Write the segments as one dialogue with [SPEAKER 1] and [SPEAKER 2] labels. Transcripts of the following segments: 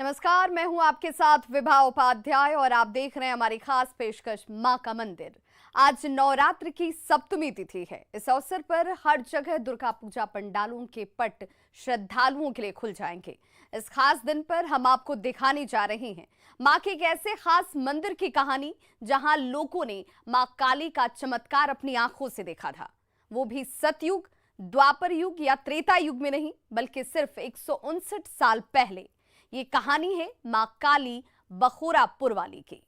[SPEAKER 1] नमस्कार, मैं हूं आपके साथ विभा उपाध्याय और आप देख रहे हैं हमारी खास पेशकश मां का मंदिर। आज नवरात्र की सप्तमी तिथि है। इस अवसर पर हर जगह दुर्गा पूजा पंडालों के पट श्रद्धालुओं के लिए खुल जाएंगे। इस खास दिन पर हम आपको दिखाने जा रहे हैं मां के एक ऐसे खास मंदिर की कहानी जहां लोगों ने मां काली का चमत्कार अपनी आंखों से देखा था। वो भी सतयुग, द्वापर युग या त्रेता युग में नहीं, बल्कि सिर्फ 159 साल पहले। ये कहानी है मां काली बखोरापुर वाली की,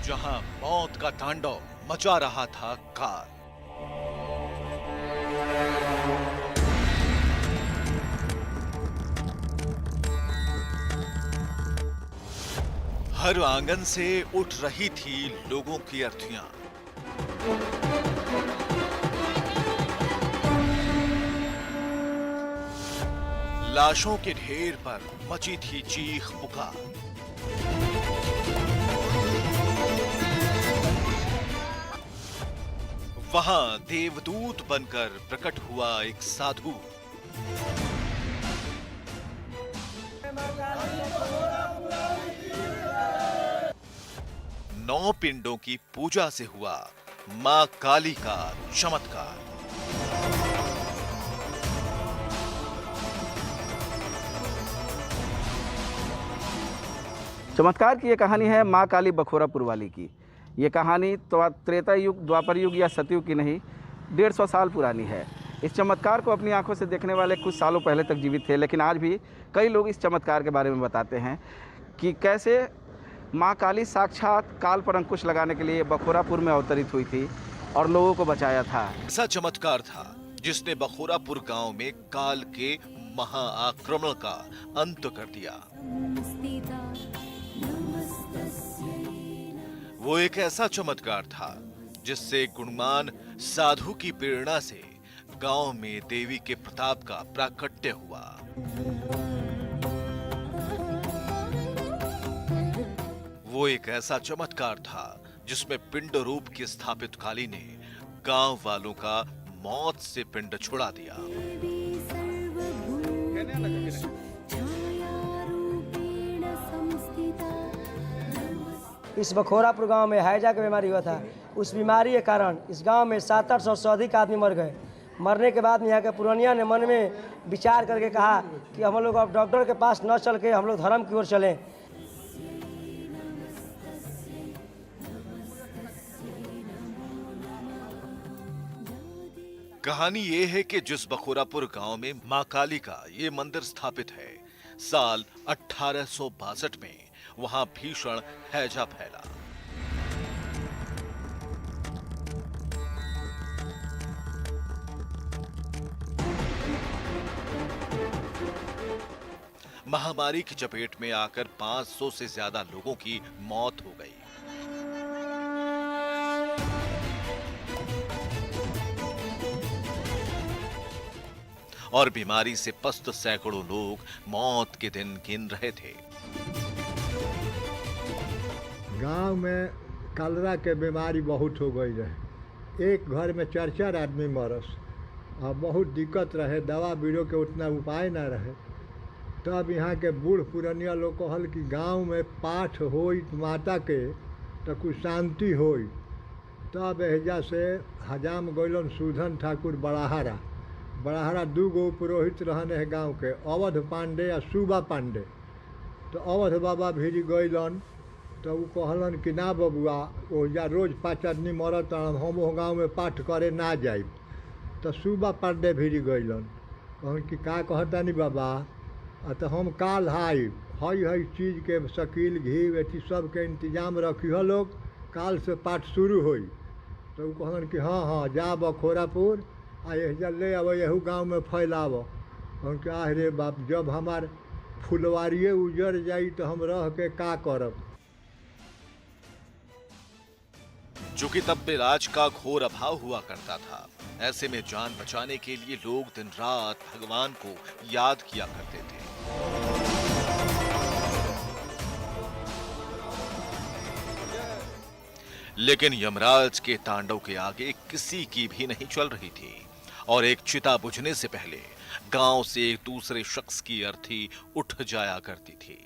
[SPEAKER 2] जहां मौत का तांडव मचा रहा था काल। हर आंगन से उठ रही थी लोगों की अर्थियां। लाशों के ढेर पर मची थी चीख पुकार। वहां देवदूत बनकर प्रकट हुआ एक साधु। नौ पिंडों की पूजा से हुआ मां काली का चमत्कार।
[SPEAKER 3] चमत्कार की ये कहानी है मां काली बखोरापुर वाली की। ये कहानी तो त्रेता युग, द्वापर युग या सतयुग की नहीं, 150 साल पुरानी है। इस चमत्कार को अपनी आंखों से देखने वाले कुछ सालों पहले तक जीवित थे, लेकिन आज भी कई लोग इस चमत्कार के बारे में बताते हैं कि कैसे मां काली साक्षात काल पर अंकुश लगाने के लिए बखोरापुर में अवतरित हुई थी और लोगों को बचाया था।
[SPEAKER 2] ऐसा चमत्कार था जिसने बखोरापुर गांव में काल के महाआक्रमण का अंत कर दिया। वो एक ऐसा चमत्कार था जिससे गुणवान साधु की प्रेरणा से गांव में देवी के प्रताप का प्राकट्य हुआ। वो एक ऐसा चमत्कार था जिसमें पिंड रूप की स्थापित काली ने गांव वालों का मौत से पिंड छुड़ा दिया।
[SPEAKER 4] इस बखोरापुर गांव में हैजा की बीमारी हुआ था। उस बीमारी के कारण इस गांव में 700-800 से अधिक आदमी मर गए। मरने के बाद यहाँ के पुरानिया ने मन में विचार करके कहा कि हम लोग अब डॉक्टर के पास न चल के हम लोग धर्म की ओर चलें।
[SPEAKER 2] कहानी ये है कि जिस बखोरापुर गांव में मां काली का ये मंदिर स्थापित है, साल 1862 में वहां भीषण हैजा फैला। महामारी की चपेट में आकर 500 से ज्यादा लोगों की मौत हो गई। और बीमारी से पस्त सैकड़ों लोग मौत के दिन गिन रहे थे।
[SPEAKER 5] गांव में कलरा के बीमारी बहुत हो गई रहे। एक घर में 4-4 आदमी मरस और बहुत दिक्कत रहे। दवा बीरो के उतना उपाय ना रहे। तब यहाँ के बूढ़ पुरानिया लोग कहल कि गांव में पाठ होई माता के तो कुछ शांति होई। तब एजा से हजाम गइलन सुधन ठाकुर बड़ाहरा 2 पुरोहित रहने है गांव के, अवध पांडे या सुबा पांडे। तो अवध बाबा भी गइलन तो वो कहलन कि ना बबुआ, ओजा रोज 5 आदमी मरत, हम वो गाँव में पाठ करे ना जाए। तो सुबा पांडे भी गइलन, कहन कि का कहतानी बाबा, तो हम काल हई चीज़ के शकील घी वेटी सब के इंतजाम रखिह लोग, काल से पाठ शुरू होई। तो वो कहलन कि हाँ जा बखोरापुर आ ले अब यहू गाँव में फैलाव। हम क्या रे बाप, जब हमार फुलवारिये उजड़ जाई तो हम रह के का करब।
[SPEAKER 2] चूंकि तब इलाज का घोर अभाव हुआ करता था, ऐसे में जान बचाने के लिए लोग दिन रात भगवान को याद किया करते थे। लेकिन यमराज के तांडव के आगे किसी की भी नहीं चल रही थी और एक चिता बुझने से पहले गांव से एक दूसरे शख्स की अर्थी उठ जाया करती थी।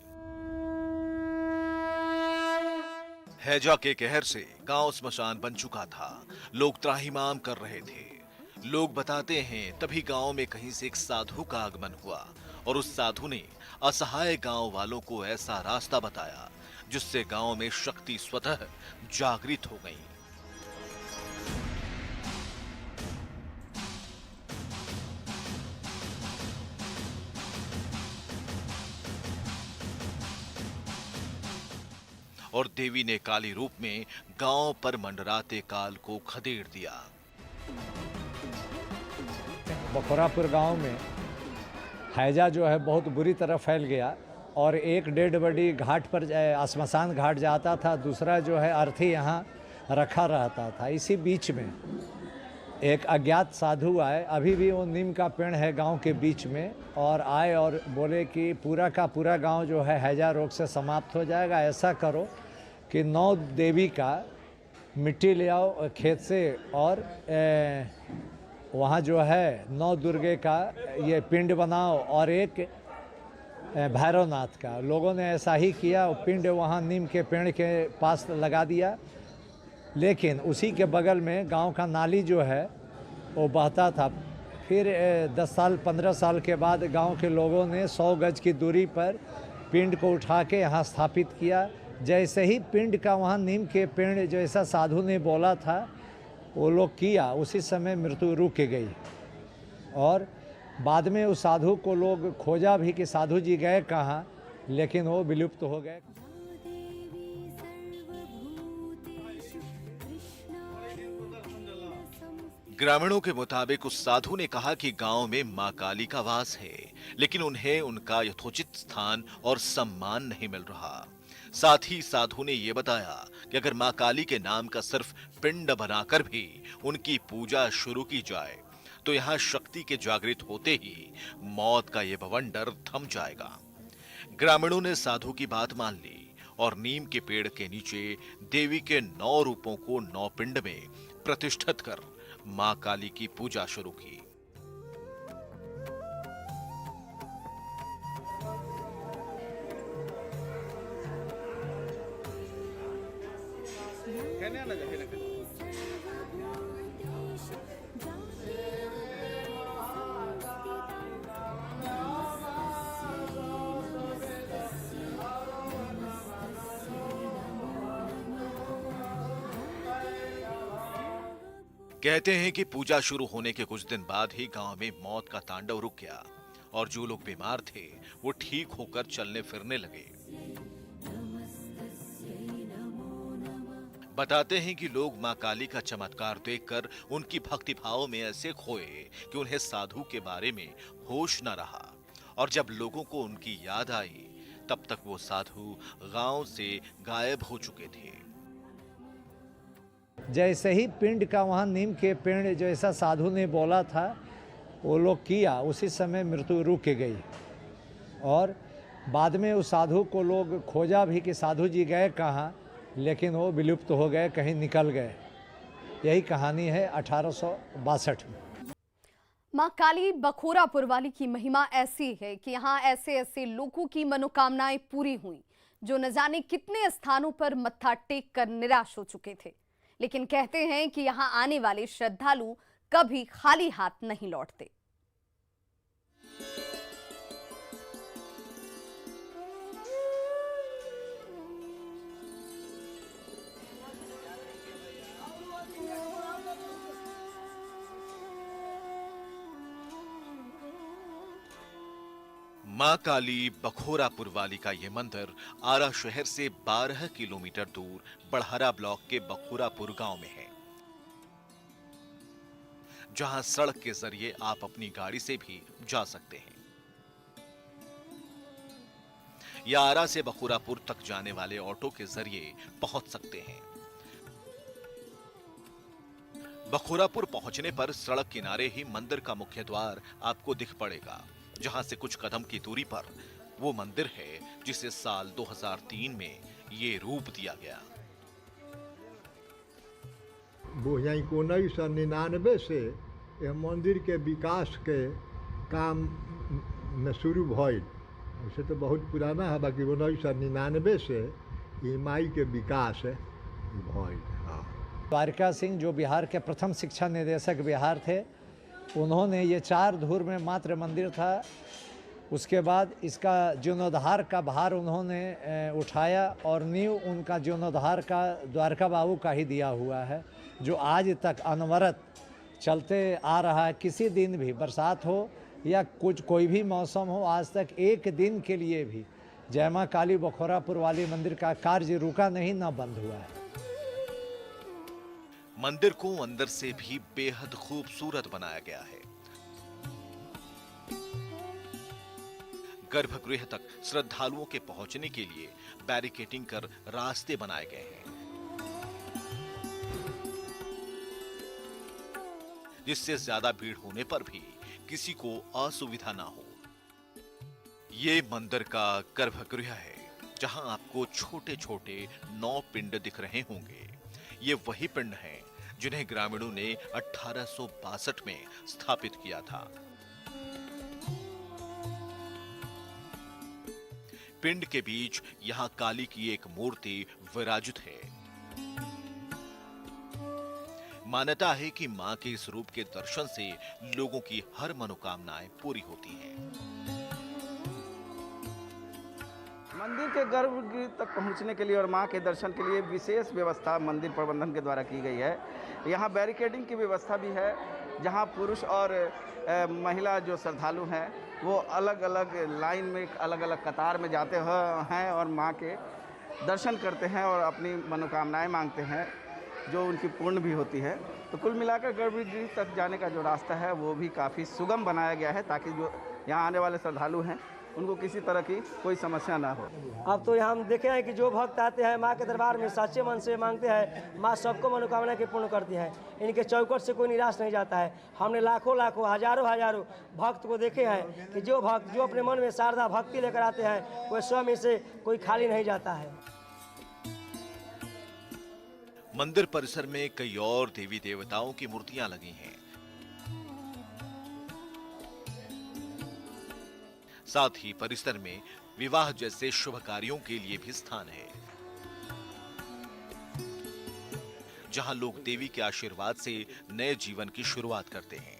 [SPEAKER 2] हैजा के कहर से गांव स्मशान बन चुका था। लोग त्राहिमाम कर रहे थे। लोग बताते हैं तभी गांव में कहीं से एक साधु का आगमन हुआ और उस साधु ने असहाय गांव वालों को ऐसा रास्ता बताया जिससे गांव में शक्ति स्वतः जागृत हो गई। और देवी ने काली रूप में गांव पर मंडराते काल को खदेड़ दिया।
[SPEAKER 6] बखोरापुर गांव में हैजा जो है बहुत बुरी तरह फैल गया और एक डेड बॉडी घाट पर श्मशान घाट जाता था, दूसरा जो है अर्थी यहाँ रखा रहता था। इसी बीच में एक अज्ञात साधु आए, अभी भी वो नीम का पेड़ है गांव के बीच में, और आए और बोले कि पूरा का पूरा गांव जो है हैजा रोग से समाप्त हो जाएगा। ऐसा करो कि 9 देवी का मिट्टी ले आओ खेत से और वहाँ जो है 9 दुर्गे का ये पिंड बनाओ और एक भैरवनाथ का। लोगों ने ऐसा ही किया, वो पिंड वहाँ नीम के पेड़ के पास लगा दिया। लेकिन उसी के बगल में गांव का नाली जो है वो बहता था। फिर 10 साल 15 साल के बाद गांव के लोगों ने 100 गज की दूरी पर पिंड को उठा के यहाँ स्थापित किया। जैसे ही पिंड का वहाँ नीम के पेड़ जैसा साधु ने बोला था वो लोग किया, उसी समय मृत्यु रुक गई। और बाद में उस साधु को लोग खोजा भी कि साधु जी गए कहाँ, लेकिन वो विलुप्त हो गए।
[SPEAKER 2] ग्रामीणों के मुताबिक उस साधु ने कहा कि गांव में मां काली का वास है, लेकिन उन्हें उनका यथोचित स्थान और सम्मान नहीं मिल रहा। साथ ही साधु ने यह बताया कि अगर मां काली के नाम का सिर्फ पिंड बनाकर भी उनकी पूजा शुरू की जाए तो यहां शक्ति के जागृत होते ही मौत का यह बवंडर थम जाएगा। ग्रामीणों ने साधु की बात मान ली और नीम के पेड़ के नीचे देवी के 9 रूपों को 9 पिंड में प्रतिष्ठित कर मां काली की पूजा शुरू की। कहते हैं कि पूजा शुरू होने के कुछ दिन बाद ही गांव में मौत का तांडव रुक गया और जो लोग बीमार थे वो ठीक होकर चलने फिरने लगे। बताते हैं कि लोग मां काली का चमत्कार देखकर उनकी भक्ति भाव में ऐसे खोए कि उन्हें साधु के बारे में होश न रहा, और जब लोगों को उनकी याद आई तब तक वो साधु गांव से गायब हो चुके थे।
[SPEAKER 6] जैसे ही पिंड का वहाँ नीम के पेड़ जैसा साधु ने बोला था वो लोग किया, उसी समय मृत्यु रुक गई। और बाद में उस साधु को लोग खोजा भी कि साधु जी गए कहाँ, लेकिन वो विलुप्त हो गए, कहीं निकल गए। यही कहानी है 1862 में।
[SPEAKER 1] मां काली बखोरापुर वाली की महिमा ऐसी है कि यहाँ ऐसे ऐसे लोगों की मनोकामनाएं पूरी हुई जो न जाने कितने स्थानों पर मत्था टेक कर निराश हो चुके थे। लेकिन कहते हैं कि यहाँ आने वाले श्रद्धालु कभी खाली हाथ नहीं लौटते।
[SPEAKER 2] मां काली बखोरापुर वाली का यह मंदिर आरा शहर से 12 किलोमीटर दूर बड़हरा ब्लॉक के बखोरापुर गांव में है, जहां सड़क के जरिए आप अपनी गाड़ी से भी जा सकते हैं या आरा से बखोरापुर तक जाने वाले ऑटो के जरिए पहुंच सकते हैं। बखोरापुर पहुंचने पर सड़क किनारे ही मंदिर का मुख्य द्वार आपको दिख पड़ेगा, जहां से कुछ कदम की दूरी पर वो मंदिर है जिसे साल 2003 में ये रूप दिया गया।
[SPEAKER 5] 1999 से यह मंदिर के विकास के काम में शुरू भइल। वैसे तो बहुत पुराना है, बाकी 1999 से ये माई के विकास भइल। हाँ,
[SPEAKER 6] द्वारका सिंह जो बिहार के प्रथम शिक्षा निदेशक बिहार थे, उन्होंने ये 4 धुर में मात्र मंदिर था। उसके बाद इसका जीर्णोद्धार का भार उन्होंने उठाया और नींव उनका जीर्णोद्धार का द्वारका बाबू का ही दिया हुआ है, जो आज तक अनवरत चलते आ रहा है। किसी दिन भी बरसात हो या कोई भी मौसम हो, आज तक एक दिन के लिए भी जय मां काली बखोरापुर वाली मंदिर का कार्य रुका नहीं, न बंद हुआ है।
[SPEAKER 2] मंदिर को अंदर से भी बेहद खूबसूरत बनाया गया है। गर्भगृह तक श्रद्धालुओं के पहुंचने के लिए बैरिकेडिंग कर रास्ते बनाए गए हैं, जिससे ज्यादा भीड़ होने पर भी किसी को असुविधा ना हो। ये मंदिर का गर्भगृह है, जहां आपको छोटे छोटे 9 पिंड दिख रहे होंगे। ये वही पिंड हैं जिन्हें ग्रामीणों ने 1862 में स्थापित किया था। पिंड के बीच यहां काली की एक मूर्ति विराजित है। मान्यता है कि मां के इस रूप के दर्शन से लोगों की हर मनोकामनाएं पूरी होती हैं।
[SPEAKER 3] मंदिर के गर्भगृह तक पहुंचने के लिए और मां के दर्शन के लिए विशेष व्यवस्था मंदिर प्रबंधन के द्वारा की गई है। यहां बैरिकेडिंग की व्यवस्था भी है, जहां पुरुष और महिला जो श्रद्धालु हैं वो अलग अलग लाइन में अलग अलग कतार में जाते हैं और मां के दर्शन करते हैं और अपनी मनोकामनाएं मांगते हैं, जो उनकी पूर्ण भी होती है। तो कुल मिलाकर गर्भगृह तक जाने का जो रास्ता है वो भी काफ़ी सुगम बनाया गया है, ताकि जो यहाँ आने वाले श्रद्धालु हैं उनको किसी तरह की कोई समस्या ना हो।
[SPEAKER 4] अब तो यहाँ हम देखे हैं कि जो भक्त आते हैं माँ के दरबार में सच्चे मन से मांगते हैं, माँ सबको मनोकामना की पूर्ण करती है। इनके चौखट से कोई निराश नहीं जाता है। हमने लाखों लाखों हजारों भक्त को देखे हैं कि जो भक्त जो अपने मन में शारदा भक्ति लेकर आते हैं, वह स्वयं इसे कोई खाली नहीं जाता है।
[SPEAKER 2] मंदिर परिसर में कई और देवी देवताओं की मूर्तियां लगी हैं। साथ ही परिसर में विवाह जैसे शुभ कार्यों के लिए भी स्थान है, जहां लोग देवी के आशीर्वाद से नए जीवन की शुरुआत करते हैं।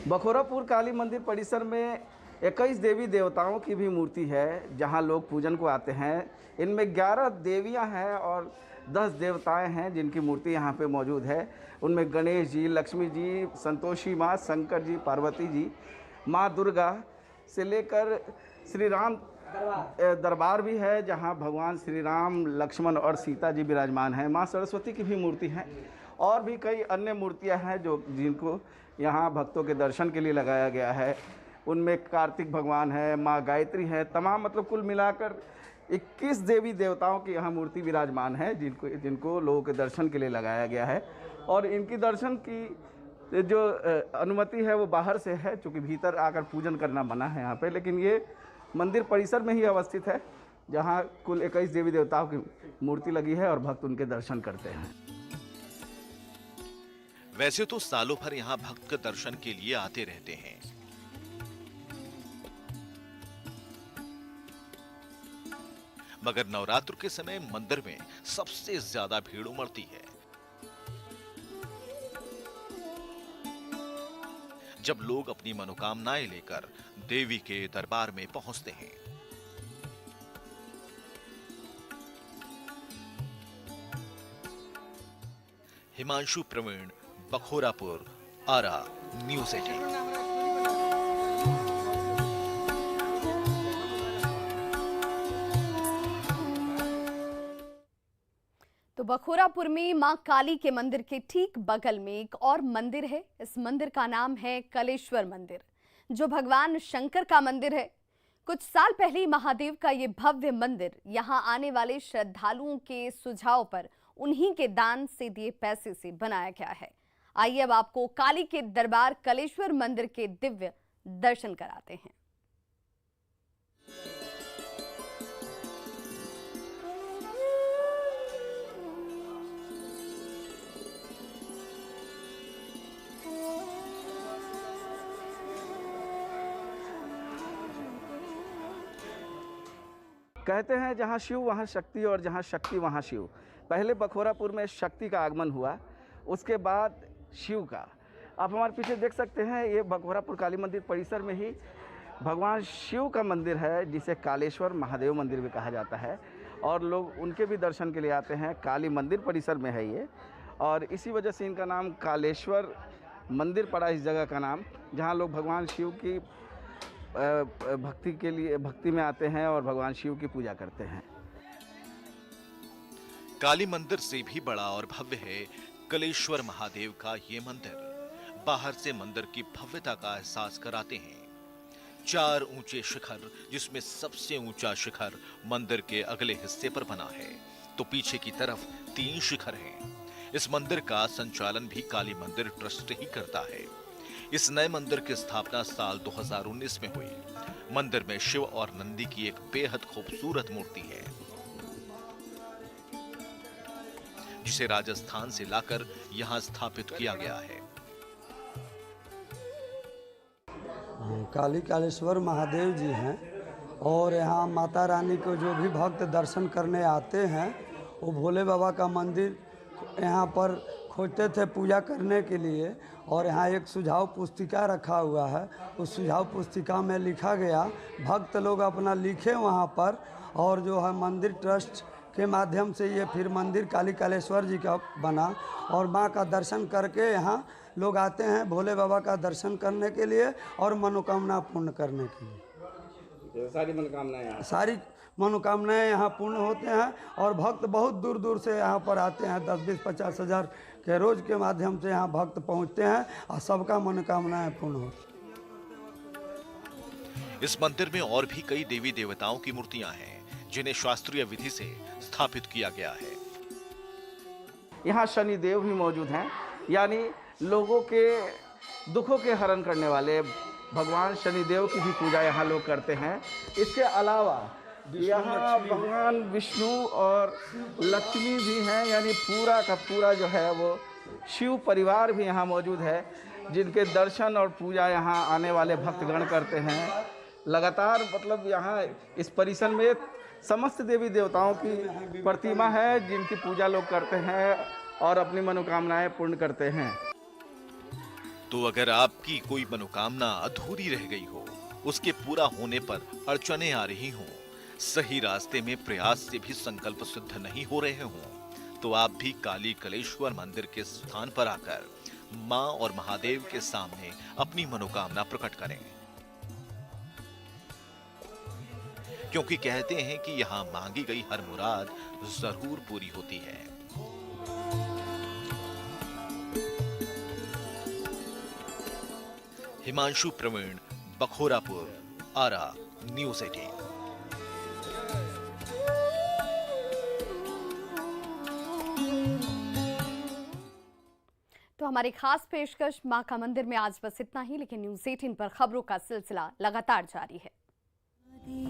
[SPEAKER 3] बखोरापुर काली मंदिर परिसर में 21 देवी देवताओं की भी मूर्ति है, जहां लोग पूजन को आते हैं। इनमें 11 देवियां हैं और 10 देवताएं हैं जिनकी मूर्ति यहां पे मौजूद है। उनमें गणेश जी, लक्ष्मी जी, संतोषी माँ, शंकर जी, पार्वती जी, माँ दुर्गा से लेकर श्री राम दरबार भी है, जहां भगवान श्री राम, लक्ष्मण और सीता जी विराजमान हैं। माँ सरस्वती की भी मूर्ति है और भी कई अन्य मूर्तियां हैं जिनको यहाँ भक्तों के दर्शन के लिए लगाया गया है। उनमें कार्तिक भगवान है, माँ गायत्री है, तमाम मतलब कुल मिलाकर 21 देवी देवताओं की यहाँ मूर्ति विराजमान है, जिनको लोगों के दर्शन के लिए लगाया गया है। और इनकी दर्शन की जो अनुमति है वो बाहर से है, चूँकि भीतर आकर पूजन करना मना है यहाँ पे, लेकिन ये मंदिर परिसर में ही अवस्थित है, जहाँ कुल 21 देवी देवताओं की मूर्ति लगी है और भक्त उनके दर्शन करते हैं।
[SPEAKER 2] वैसे तो सालों भर यहाँ भक्त के दर्शन के लिए आते रहते हैं, मगर नवरात्र के समय मंदिर में सबसे ज्यादा भीड़ उमड़ती है। जब लोग अपनी मनोकामनाएं लेकर देवी के दरबार में पहुंचते हैं। हिमांशु प्रवीण, बखोरापुर, आरा, न्यूज़ 18।
[SPEAKER 1] तो बखोरापुर में मां काली के मंदिर के ठीक बगल में एक और मंदिर है। इस मंदिर का नाम है कलेश्वर मंदिर, जो भगवान शंकर का मंदिर है। कुछ साल पहले ही महादेव का ये भव्य मंदिर यहां आने वाले श्रद्धालुओं के सुझाव पर उन्हीं के दान से दिए पैसे से बनाया गया है। आइए अब आपको काली के दरबार कलेश्वर मंदिर के दिव्य दर्शन कराते हैं।
[SPEAKER 3] कहते हैं जहाँ शिव वहाँ शक्ति और जहाँ शक्ति वहाँ शिव। पहले बखोरापुर में शक्ति का आगमन हुआ, उसके बाद शिव का। आप हमारे पीछे देख सकते हैं, ये बखोरापुर काली मंदिर परिसर में ही भगवान शिव का मंदिर है, जिसे कालेश्वर महादेव मंदिर भी कहा जाता है, और लोग उनके भी दर्शन के लिए आते हैं। काली मंदिर परिसर में है ये, और इसी वजह से इनका नाम कालेश्वर मंदिर पड़ा, इस जगह का नाम, जहाँ लोग भगवान शिव की भक्ति में आते हैं और भगवान शिव की पूजा करते हैं।
[SPEAKER 2] काली मंदिर से भी बड़ा और भव्य है कलेश्वर महादेव का ये मंदिर। बाहर से मंदिर की भव्यता का एहसास कराते हैं 4 ऊंचे शिखर, जिसमें सबसे ऊंचा शिखर मंदिर के अगले हिस्से पर बना है, तो पीछे की तरफ 3 शिखर हैं। इस मंदिर का संचालन भी काली मंदिर ट्रस्ट ही करता है। इस नए मंदिर की स्थापना साल 2019 में हुई। मंदिर में शिव और नंदी की एक बेहद खूबसूरत मूर्ति है, जिसे राजस्थान से लाकर यहां स्थापित किया गया है।
[SPEAKER 7] कालेश्वर महादेव जी हैं, और यहाँ माता रानी को जो भी भक्त दर्शन करने आते हैं, वो भोले बाबा का मंदिर यहाँ पर खोजते थे पूजा करने के लिए। और यहाँ एक सुझाव पुस्तिका रखा हुआ है, उस सुझाव पुस्तिका में लिखा गया, भक्त लोग अपना लिखे वहाँ पर, और जो है मंदिर ट्रस्ट के माध्यम से ये फिर मंदिर कालेश्वर जी का बना, और माँ का दर्शन करके यहाँ लोग आते हैं भोले बाबा का दर्शन करने के लिए और मनोकामना पूर्ण करने के लिए। सारी मनोकामनाएं यहाँ पूर्ण होते हैं, और भक्त बहुत दूर दूर से यहाँ पर आते हैं। 10-20-50 हज़ार के रोज के माध्यम से यहाँ भक्त पहुँचते हैं, और सबका मनोकामनाएं पूर्ण होती हैं।
[SPEAKER 2] इस मंदिर में और भी कई देवी देवताओं की मूर्तियां हैं, जिन्हें शास्त्रीय विधि से स्थापित किया गया है।
[SPEAKER 3] यहाँ शनिदेव भी मौजूद हैं, यानी लोगों के दुखों के हरण करने वाले भगवान शनिदेव की भी पूजा यहाँ लोग करते हैं। इसके अलावा यहाँ भगवान विष्णु और लक्ष्मी भी हैं, यानी पूरा का पूरा जो है वो शिव परिवार भी यहाँ मौजूद है, जिनके दर्शन और पूजा यहाँ आने वाले भक्तगण करते हैं। लगातार मतलब यहाँ इस परिसर में समस्त देवी देवताओं की प्रतिमा है, जिनकी पूजा लोग करते हैं और अपनी मनोकामनाएं पूर्ण करते हैं।
[SPEAKER 2] तो अगर आपकी कोई मनोकामना अधूरी रह गई हो, उसके पूरा होने पर अड़चने आ रही हों, सही रास्ते में प्रयास से भी संकल्प सिद्ध नहीं हो रहे हों, तो आप भी काली कलेश्वर मंदिर के स्थान पर आकर मां और महादेव के सामने अपनी मनोकामना प्रकट करें, क्योंकि कहते हैं कि यहां मांगी गई हर मुराद जरूर पूरी होती है। हिमांशु प्रवीण, बखोरापुर, आरा, न्यूज़ 18।
[SPEAKER 1] तो हमारी खास पेशकश मां का मंदिर में आज बस इतना ही, लेकिन न्यूज़ 18 पर खबरों का सिलसिला लगातार जारी है।